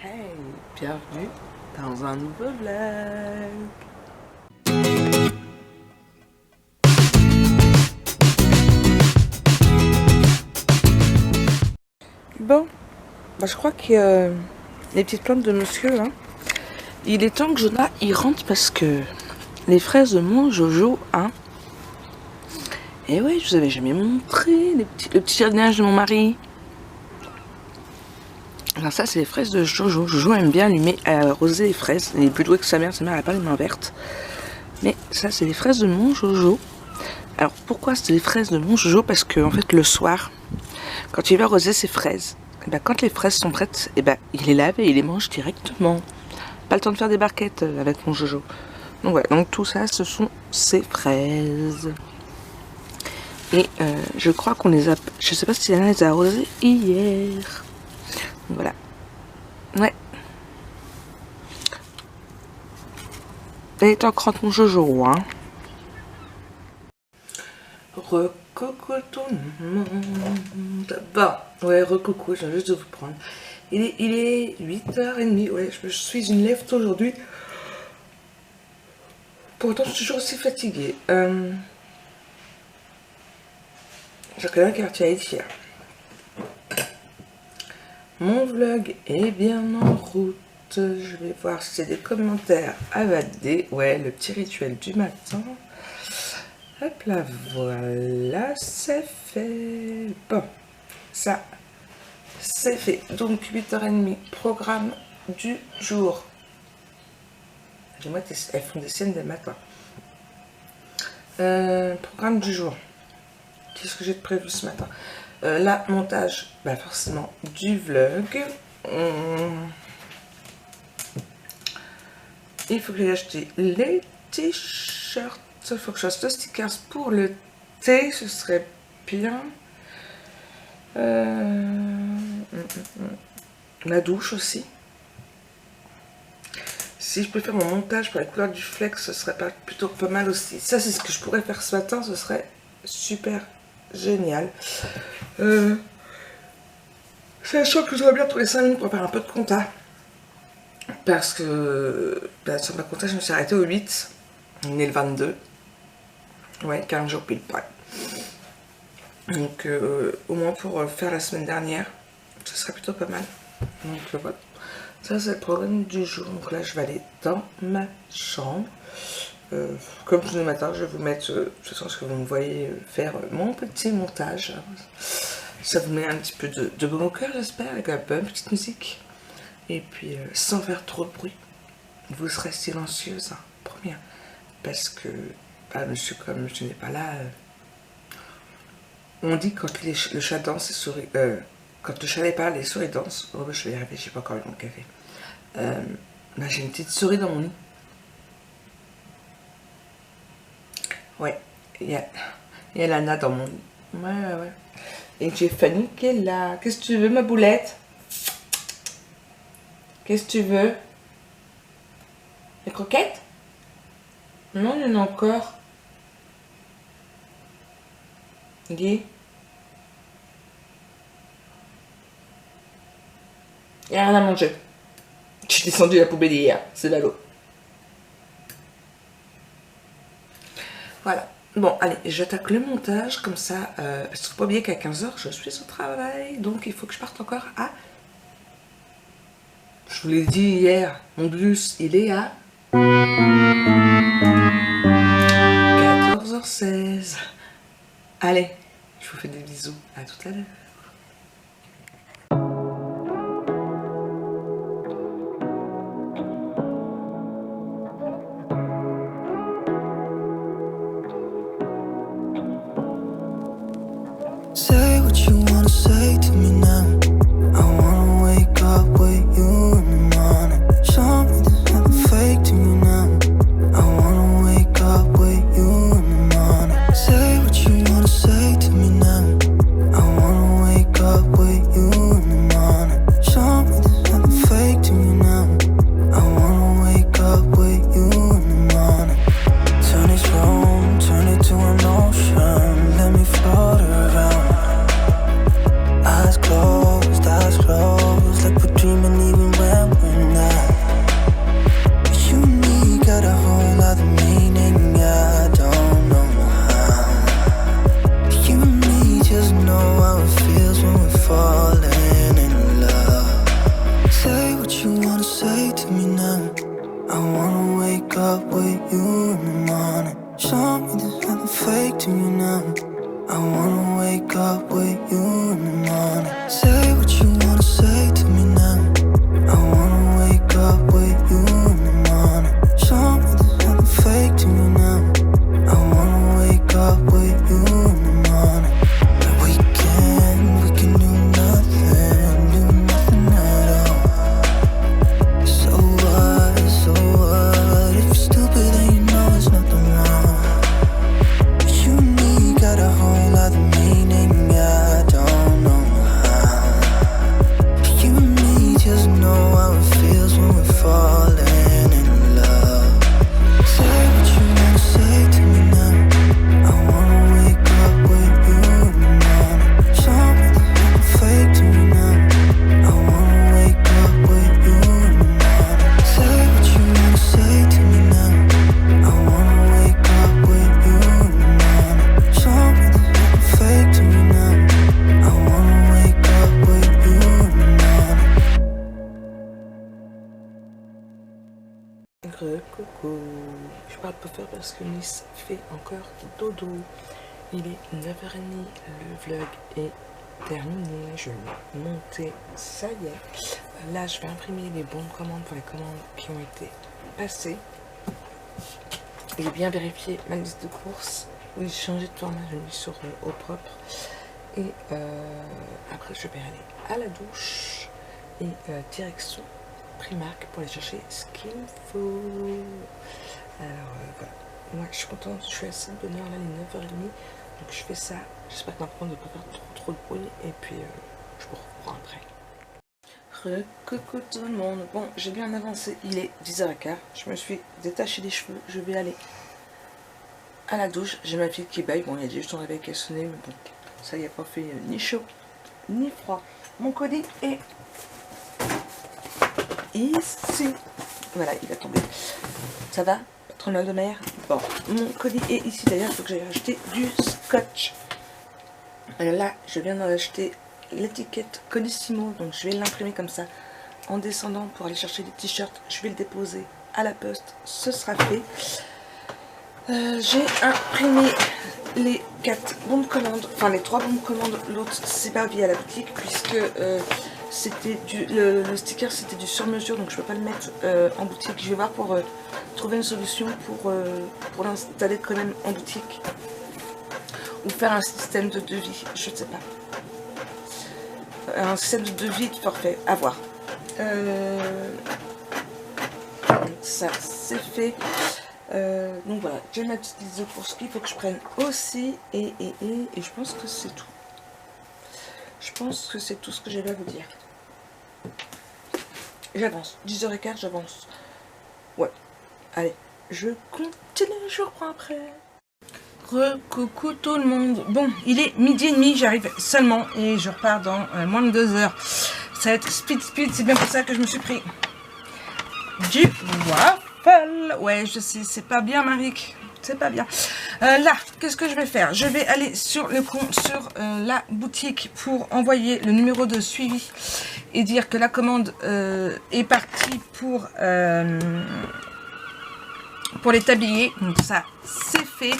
Hey, bienvenue dans un nouveau vlog. Bon, je crois que les petites plantes de monsieur, hein, il est temps que Jonah y rentre parce que les fraises de mon Jojo, hein. Et ouais, je vous avais jamais montré le petit jardinage de mon mari. Alors ça, c'est les fraises de Jojo. Jojo aime bien arroser les fraises. Il est plus doué que sa mère n'a pas les mains vertes. Mais ça, c'est les fraises de mon Jojo. Alors pourquoi c'est les fraises de mon Jojo? Parce que en fait, le soir, quand il va arroser ses fraises, et ben, quand les fraises sont prêtes, et ben, il les lave et il les mange directement. Pas le temps de faire des barquettes avec mon Jojo. Donc voilà, donc tout ça, ce sont ses fraises. Et je crois qu'on les a... Je sais pas si Anna les a arrosées hier. Voilà. Ouais. Elle est en crotte mon Jojo, hein. Recoucou tout le monde. Bon, ouais, recoucou, je viens juste de vous prendre. Il est 8h30, ouais, je suis une lèvre aujourd'hui. Pourtant, je suis toujours aussi fatiguée. J'ai quelqu'un qui est parti à hier. Mon vlog est bien en route. Je vais voir si c'est des commentaires à valider. Ouais, le petit rituel du matin. Hop là, voilà, c'est fait. Bon, ça, c'est fait. Donc, 8h30, programme du jour. Dis-moi, elles font des scènes dès le matin. Programme du jour. Qu'est-ce que j'ai de prévu ce matin? Là, montage, bah forcément, du vlog. Il faut que j'aille acheter les t-shirts. Il faut que je fasse 2 stickers pour le thé, ce serait bien. La douche aussi. Si je peux faire mon montage pour la couleur du flex, ce serait plutôt pas mal aussi. Ça, c'est ce que je pourrais faire ce matin, ce serait super génial. Sachant que je dois bien trouver 5 minutes pour faire un peu de compta. Parce que sur ma compta, je me suis arrêtée au 8. On est le 22. Ouais, 15 jours pile poil. Donc, au moins pour faire la semaine dernière, ce serait plutôt pas mal. Donc, voilà. Ça, c'est le programme du jour. Donc là, je vais aller dans ma chambre. Comme tous les matins, je vais vous mettre, de toute façon, ce que vous me voyez faire mon petit montage. Ça vous met un petit peu de bon au cœur, j'espère, avec une bonne petite musique. Et puis, sans faire trop de bruit. Vous serez silencieuse, hein, promis. Parce que, monsieur, comme je n'ai pas là, on dit quand le chat danse, quand le chat n'est pas, les souris dansent. Oh, je vais y arriver, j'ai pas encore eu mon café. J'ai une petite souris dans mon lit. Ouais, il y a Lana dans mon lit. Ouais. Et j'ai Fanny qui est là. Qu'est-ce que tu veux, ma boulette? Qu'est-ce que tu veux? Les croquettes? Non, il y en a encore. Guy? Il n'y a rien à manger. J'ai descendu la poubelle hier, c'est ballot. Voilà. Bon, allez, j'attaque le montage, comme ça, parce qu'il ne faut pas oublier qu'à 15h, je suis au travail, donc il faut que je parte encore à... Je vous l'ai dit hier, mon bus, il est à 14h16. Allez, je vous fais des bisous, à tout à l'heure. Say what you wanna say to me now. I wanna wake up with you in the morning. Show me there's nothing fake to me now. I wanna wake up with you in the morning. Say what you wanna say to me now. I wanna Coucou, je parle peu fort parce que Nice fait encore dodo. Il est 9h30, le vlog est terminé, je l'ai monté, ça y est. Là, je vais imprimer les bons de commande pour les commandes qui ont été passées. J'ai bien vérifié ma liste de courses. Oui, j'ai changé de format, je l'ai mis sur au propre. Et après, je vais aller à la douche et direction Primark pour aller chercher ce qu'il faut. Alors voilà, moi je suis contente, je suis assez de bonne heure là, les 9h30, donc je fais ça. J'espère que ma promo ne peut pas faire trop de bruit et puis je vous reprends après. Coucou tout le monde, bon j'ai bien avancé, il est 10h15, je me suis détaché les cheveux, je vais aller à la douche. J'ai ma fille qui baille, bon il y a juste ton réveil qui a sonné, mais bon ça y a pas fait ni chaud ni froid. Mon colis est ici, voilà, il va tomber. Ça va? Pas trop mal de mer? Bon, mon colis est ici. D'ailleurs, il faut que j'aille acheter du scotch. Là, je viens d'en acheter l'étiquette Colissimo, donc je vais l'imprimer comme ça en descendant pour aller chercher les t-shirts. Je vais le déposer à la poste, ce sera fait. J'ai imprimé les 4 bons de commande, enfin les 3 bons de commande. L'autre c'est pas via la boutique puisque c'était le sticker c'était du sur mesure, donc je peux pas le mettre en boutique. Je vais voir pour trouver une solution pour l'installer quand même en boutique ou faire un système de devis, je ne sais pas, un système de devis de forfait, à voir. Ça c'est fait. Donc voilà, j'ai ma petite liste de courses qu'il faut que je prenne aussi et je pense que c'est tout. Je pense que c'est tout ce que j'avais à vous dire. J'avance, 10h15, j'avance. Ouais, allez, je continue, je reprends après. Coucou tout le monde. Bon, il est 12h30, j'arrive seulement et je repars dans moins de 2 heures. Ça va être speed, c'est bien pour ça que je me suis pris du waffle. Ouais, je sais, c'est pas bien, Marik. C'est pas bien. Là, qu'est-ce que je vais faire? Je vais aller sur le compte, sur la boutique pour envoyer le numéro de suivi et dire que la commande est partie pour les tabliers. Donc ça, c'est fait.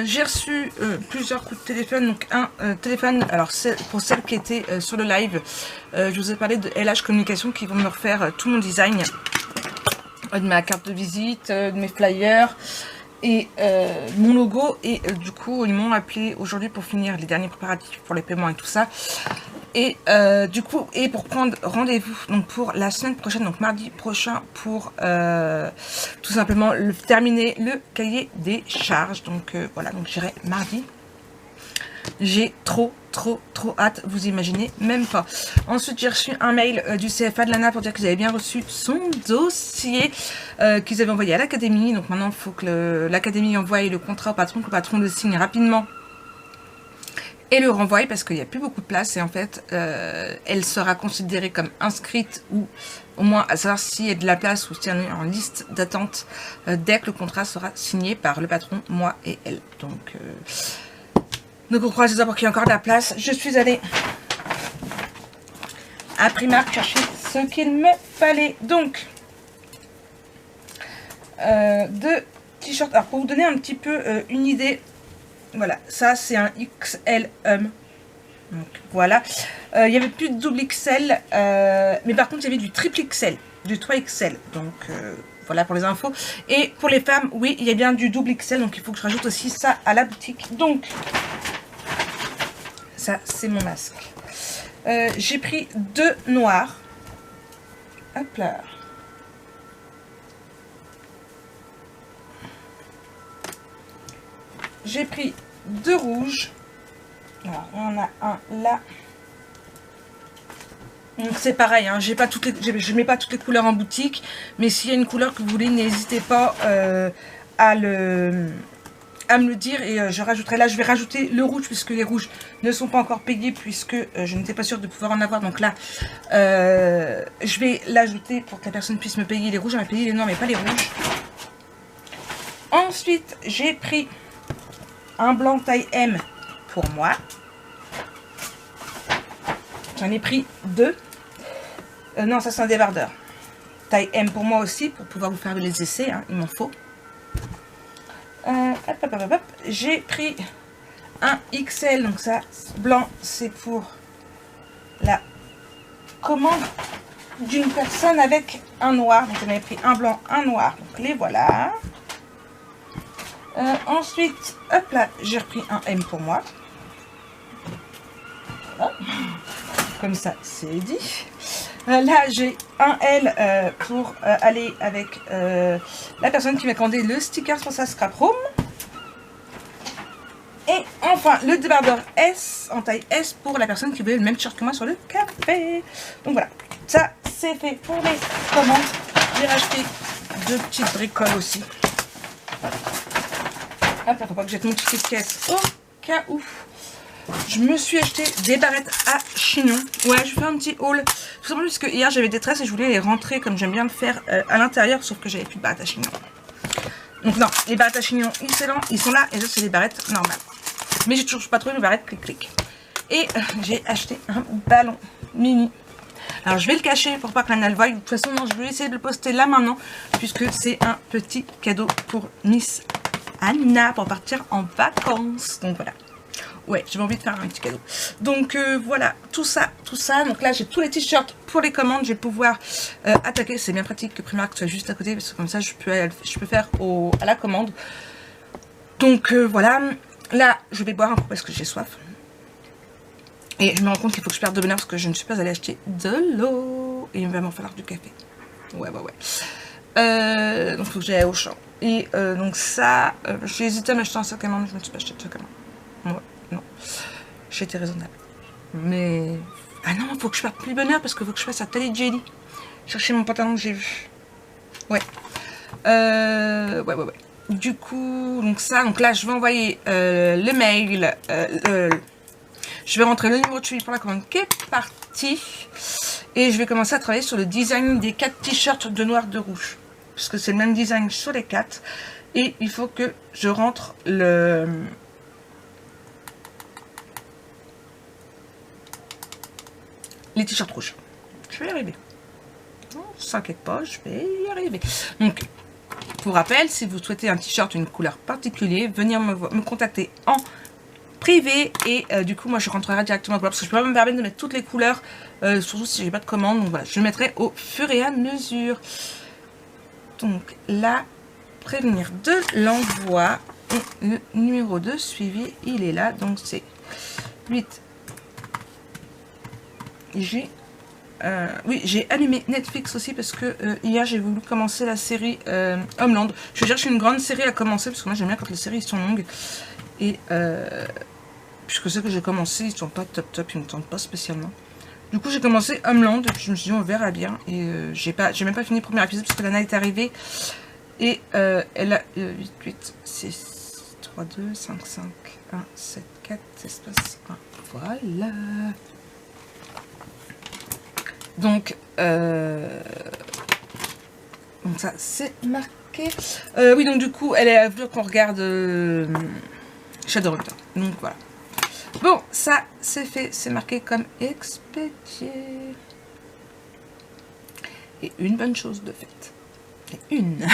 J'ai reçu plusieurs coups de téléphone. Donc un téléphone, alors pour celle qui était sur le live, je vous ai parlé de LH Communication qui vont me refaire tout mon design de ma carte de visite, de mes flyers et mon logo. Et du coup ils m'ont appelé aujourd'hui pour finir les derniers préparatifs pour les paiements et tout ça. Et du coup, et pour prendre rendez-vous donc pour la semaine prochaine, donc mardi prochain, pour tout simplement terminer le cahier des charges. Donc voilà, donc j'irai mardi. J'ai trop hâte, vous imaginez même pas. Ensuite, j'ai reçu un mail du CFA de Lana pour dire qu'ils avaient bien reçu son dossier qu'ils avaient envoyé à l'académie. Donc maintenant, il faut que l'académie envoie le contrat au patron, que le patron le signe rapidement et le renvoie parce qu'il n'y a plus beaucoup de place. Et en fait, elle sera considérée comme inscrite ou au moins à savoir s'il y a de la place ou si elle est en liste d'attente dès que le contrat sera signé par le patron, moi et elle. Donc on croise les doigts pour qu'il y ait encore de la place. Je suis allée à Primark chercher ce qu'il me fallait. Donc, 2 t-shirts. Alors, pour vous donner un petit peu une idée, voilà, ça c'est un XL homme. Donc, voilà. Il y avait plus de double XL, mais par contre, il y avait du triple XL, du 3XL. Donc, voilà pour les infos. Et pour les femmes, oui, il y a bien du double XL. Donc, il faut que je rajoute aussi ça à la boutique. Donc, ça, c'est mon masque. J'ai pris 2 noirs. Hop là. J'ai pris 2 rouges. Alors, on en a un là. Donc c'est pareil, hein, j'ai pas toutes les, je mets pas toutes les couleurs en boutique. Mais s'il y a une couleur que vous voulez, n'hésitez pas à me le dire et je rajouterai. Là je vais rajouter le rouge puisque les rouges ne sont pas encore payés puisque je n'étais pas sûre de pouvoir en avoir. Donc là je vais l'ajouter pour que la personne puisse me payer les rouges. Elle m'a payé les noirs mais pas les rouges. Ensuite j'ai pris un blanc taille M pour moi. J'en ai pris 2. Non, ça c'est un débardeur. taille M pour moi aussi, pour pouvoir vous faire les essais, hein, il m'en faut. J'ai pris un XL, donc ça, blanc, c'est pour la commande d'une personne avec un noir. Donc on avait pris un blanc, un noir, donc les voilà. Ensuite, hop là, j'ai repris un M pour moi. Voilà. Comme ça, c'est dit. Là, j'ai un L pour aller avec la personne qui m'a commandé le sticker sur sa scrap room. Et enfin, le débardeur S, en taille S, pour la personne qui veut le même t-shirt que moi sur le café. Donc voilà, ça, c'est fait pour les commandes. J'ai racheté 2 petites bricoles aussi. Hop, faut pas que jette mon ticket de caisse au cas où. Je me suis acheté des barrettes à chignon. Ouais, je fais un petit haul. Tout simplement parce que hier j'avais des tresses et je voulais les rentrer comme j'aime bien le faire à l'intérieur, sauf que j'avais plus de barrettes à chignon. Donc non, les barrettes à chignon, excellent, ils sont là et là c'est des barrettes normales. Mais j'ai toujours pas trouvé une barrette clic-clic. Et j'ai acheté un ballon mini. Alors je vais le cacher pour pas que Lana le voie. De toute façon, non, je vais essayer de le poster là maintenant, puisque c'est un petit cadeau pour Miss Anna pour partir en vacances. Donc voilà. Ouais, j'avais envie de faire un petit cadeau. Donc voilà, tout ça. Donc là, j'ai tous les t-shirts pour les commandes. Je vais pouvoir attaquer. C'est bien pratique que Primark soit juste à côté, parce que comme ça, je peux faire à la commande. Donc voilà. Là, je vais boire un coup parce que j'ai soif. Et je me rends compte qu'il faut que je perde de bonne heure parce que je ne suis pas allée acheter de l'eau. Et il va m'en falloir du café. Ouais. Donc il faut que j'aille au champ. Et donc ça, j'ai hésité à m'acheter un sac à main, mais je ne me suis pas acheté de sac à main. Ouais, non. J'ai été raisonnable. Mais... Ah non, il faut que je perde plus de bonne heure parce qu'il faut que je fasse à Tally Jelly. Chercher mon pantalon que j'ai vu. Ouais. Ouais. Du coup, donc là, je vais envoyer le mail. Je vais rentrer le numéro de suivi pour la commande qui est partie. Et je vais commencer à travailler sur le design des 4 t-shirts de noir de rouge. Parce que c'est le même design sur les 4. Et il faut que je rentre les t-shirts rouges. Je vais y arriver. Ne s'inquiète pas, je vais y arriver. Donc, pour rappel, si vous souhaitez un t-shirt d'une couleur particulière, venir me contacter en privé et du coup moi je rentrerai directement parce que je peux pas me permettre de mettre toutes les couleurs, surtout si j'ai pas de commande. Donc voilà, je le mettrai au fur et à mesure. Donc là, prévenir de l'envoi et le numéro de suivi, il est là. Donc c'est 8. Oui, j'ai allumé Netflix aussi parce que hier j'ai voulu commencer la série Homeland. Je cherche une grande série à commencer parce que moi j'aime bien quand les séries sont longues. Et puisque ceux que j'ai commencé, ils sont pas top, ils me tentent pas spécialement. Du coup j'ai commencé Homeland et puis je me suis dit on verra bien. Et j'ai même pas fini le premier épisode parce que Lana est arrivée. Et elle a 8, 6, 3, 2, 5, 5, 1, 7, 4, espace 1. Voilà. Donc ça c'est marqué. Oui, donc du coup elle a voulu qu'on regarde Shadowhunter. Donc voilà. Bon, ça c'est fait, c'est marqué comme expédié. Et une bonne chose de fait. Et une.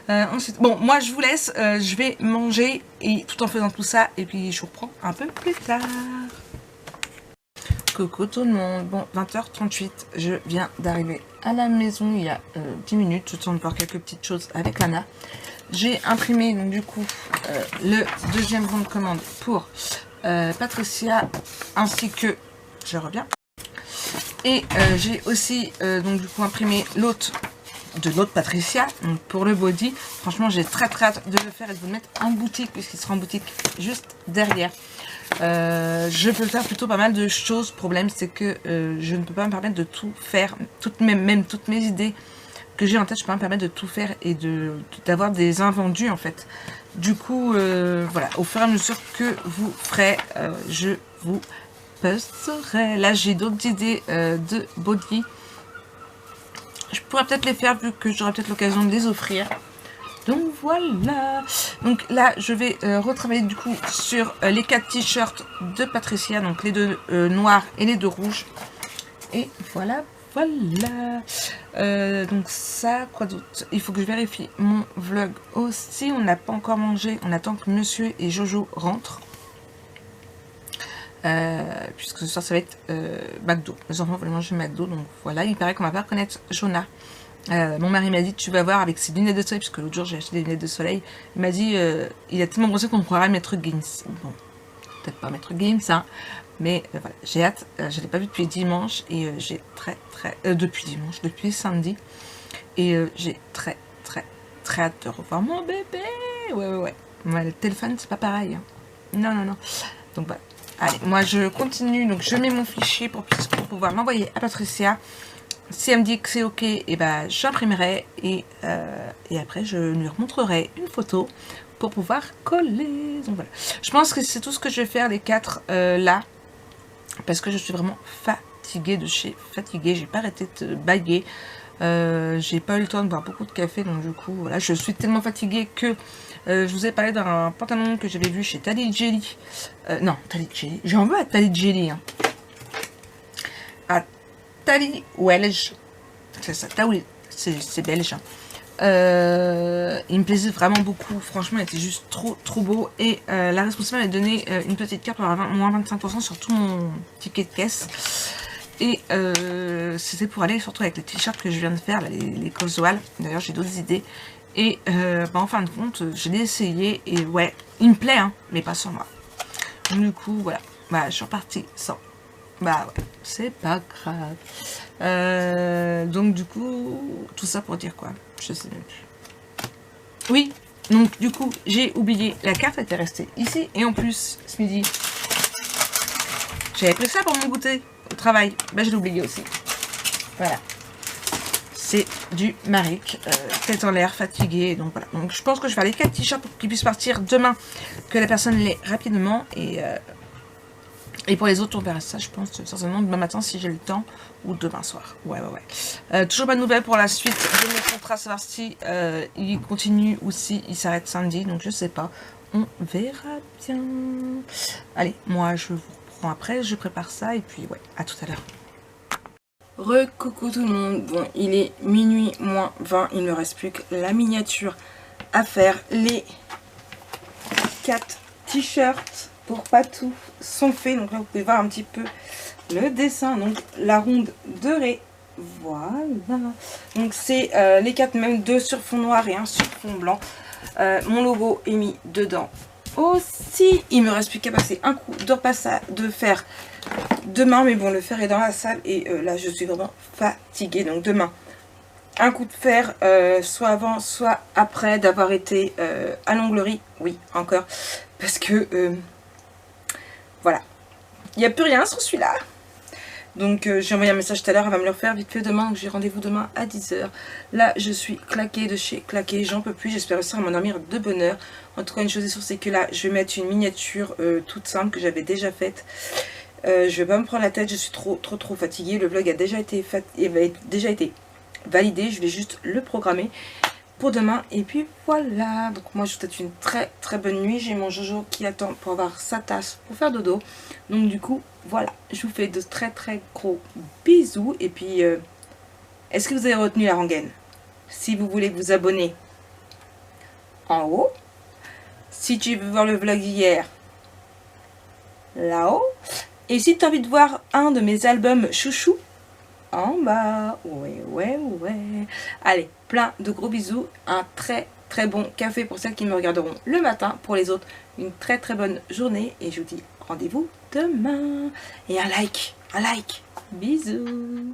Ensuite, bon, moi je vous laisse, je vais manger et tout en faisant tout ça et puis je vous reprends un peu plus tard. Coucou tout le monde, bon 20h38, je viens d'arriver à la maison il y a 10 minutes, je tente de voir quelques petites choses avec Lana. J'ai imprimé donc du coup le deuxième bon de commande pour Patricia ainsi que, je reviens, et j'ai aussi donc du coup imprimé l'autre Patricia, donc pour le body. Franchement j'ai très hâte de le faire et de vous le mettre en boutique puisqu'il sera en boutique juste derrière. Je peux faire plutôt pas mal de choses. Le problème c'est que je ne peux pas me permettre de tout faire, même toutes mes idées que j'ai en tête, je peux pas me permettre de tout faire et d'avoir des invendus en fait. Du coup voilà, au fur et à mesure que vous ferez, je vous posterai. Là j'ai d'autres idées de body. Je pourrais peut-être les faire vu que j'aurai peut-être l'occasion de les offrir. Donc voilà. Donc là je vais retravailler du coup sur les 4 t-shirts de Patricia. Donc les 2 noirs et les 2 rouges. Et voilà. Donc ça, quoi d'autre? Il faut que je vérifie mon vlog aussi. On n'a pas encore mangé. On attend que Monsieur et Jojo rentrent. Puisque ce soir ça va être McDo. Les enfants veulent manger McDo. Donc voilà, il paraît qu'on va pas reconnaître Jonah. Mon mari m'a dit tu vas voir avec ses lunettes de soleil, puisque l'autre jour j'ai acheté des lunettes de soleil. Il m'a dit il a tellement grossi qu'on croirait Maître Games. Bon, peut-être pas Maître Games, hein. Mais voilà, j'ai hâte. Je l'ai pas vu depuis dimanche et j'ai depuis dimanche, depuis samedi, et j'ai très hâte de revoir mon bébé. Ouais. Le téléphone c'est pas pareil. Hein. Non. Donc voilà. Allez, moi je continue. Donc je mets mon fichier pour pouvoir l'envoyer à Patricia. Si elle me dit que c'est ok, et ben j'imprimerai et après je lui remontrerai une photo pour pouvoir coller. Donc voilà. Je pense que c'est tout ce que je vais faire les 4 là. Parce que je suis vraiment fatiguée de chez fatiguée. J'ai pas arrêté de bailler. J'ai pas eu le temps de boire beaucoup de café. Donc du coup, voilà, je suis tellement fatiguée que je vous ai parlé d'un pantalon que j'avais vu chez Tally Jelly. Non, Tally Jelly. J'en veux à Tally Jelly. Hein. À Tally Welsh. C'est ça, c'est belge. Hein. Il me plaisait vraiment beaucoup, franchement il était juste trop beau, et la responsable m'a donné une petite carte pour avoir moins 25% sur tout mon ticket de caisse, et c'était pour aller surtout avec les t-shirts que je viens de faire, là, les casual. D'ailleurs j'ai d'autres idées, et en fin de compte je l'ai essayé et ouais il me plaît, hein, mais pas sur moi. Donc, du coup voilà, bah, je suis repartie sans. Bah ouais, c'est pas grave. Donc du coup, tout ça pour dire quoi? Je sais même plus. Oui, donc du coup, j'ai oublié, la carte était restée ici. Et en plus, ce midi, j'avais pris ça pour mon goûter au travail. Bah je l'ai oublié aussi. Voilà. C'est du Maric, tête en l'air, fatigué. Donc voilà. Donc je pense que je vais faire les 4 t-shirts pour qu'ils puissent partir demain. Que la personne l'ait rapidement. Et pour les autres, on verra ça, je pense, certainement demain matin si j'ai le temps, ou demain soir. Ouais. Toujours pas de nouvelles pour la suite de mon contrat, savoir si il continue ou si il s'arrête samedi, donc je sais pas. On verra bien. Allez, moi je vous reprends après, je prépare ça, et puis ouais, à tout à l'heure. Coucou tout le monde, bon il est minuit moins 20, il ne me reste plus que la miniature à faire. Les 4 t-shirts pour Patou sont faits, donc là vous pouvez voir un petit peu le dessin, donc la ronde de Ré, voilà, donc c'est les 4, même 2 sur fond noir et 1 sur fond blanc. Mon logo est mis dedans aussi. Il me reste plus qu'à passer un coup de repassage, de fer demain, mais bon le fer est dans la salle et là je suis vraiment fatiguée, donc demain un coup de fer, soit avant soit après d'avoir été à l'onglerie, oui encore, parce que voilà, il n'y a plus rien sur celui-là. Donc j'ai envoyé un message tout à l'heure, elle va me le refaire vite fait demain. Donc j'ai rendez-vous demain à 10 h. Là je suis claquée de chez claquée, j'en peux plus. J'espère réussir à m'endormir de bonne heure. En tout cas une chose est sûre, c'est que là je vais mettre une miniature toute simple que j'avais déjà faite. Je vais pas me prendre la tête, je suis trop fatiguée. Le vlog a déjà été validé, je vais juste le programmer pour demain, et puis voilà. Donc moi je vous souhaite une très bonne nuit. J'ai mon Jojo qui attend pour avoir sa tasse pour faire dodo, donc du coup voilà, je vous fais de très gros bisous. Et puis est-ce que vous avez retenu la rengaine? Si vous voulez vous abonner en haut, si tu veux voir le vlog d'hier là-haut, et si tu as envie de voir un de mes albums chouchou en bas, ouais. Allez, plein de gros bisous, un très bon café pour celles qui me regarderont le matin, pour les autres une très bonne journée, et je vous dis rendez-vous demain, et un like, bisous.